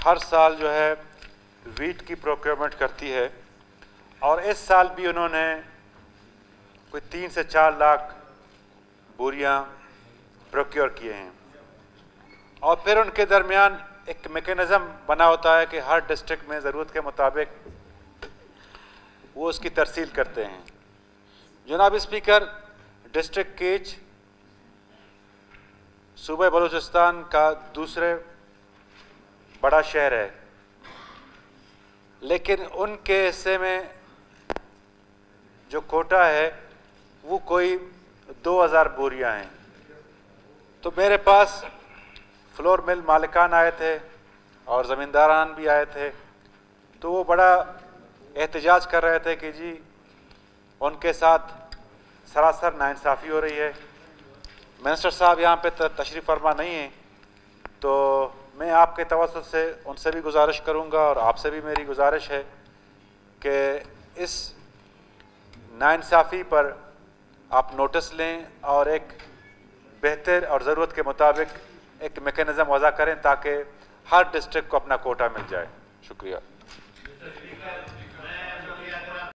हर साल जो है वीट की प्रोक्योरमेंट करती है और इस साल भी उन्होंने कोई 3 से 4 लाख बोरियां प्रोक्योर किए हैं और फिर उनके दरमियान एक मैकेनिज़्म बना होता है कि हर डिस्ट्रिक्ट में ज़रूरत के मुताबिक वो उसकी तरसील करते हैं। जनाब स्पीकर, डिस्ट्रिक्ट केच सूबे बलूचिस्तान का दूसरे बड़ा शहर है, लेकिन उनके हिस्से में जो कोटा है वो कोई 2000 बोरियां हैं। तो मेरे पास फ्लोर मिल मालिकान आए थे और ज़मींदारान भी आए थे, तो वो बड़ा एहतजाज कर रहे थे कि जी उनके साथ सरासर नाइंसाफ़ी हो रही है। मिनिस्टर साहब यहाँ पे तशरीफ़ फरमा नहीं हैं, तो मैं आपके तवज्जुह से उनसे भी गुजारिश करूँगा और आपसे भी मेरी गुजारिश है कि इस नाइंसाफ़ी पर आप नोटिस लें और एक बेहतर और ज़रूरत के मुताबिक एक मैकेनिज़्म वज़ा करें ताकि हर डिस्ट्रिक्ट को अपना कोटा मिल जाए। शुक्रिया।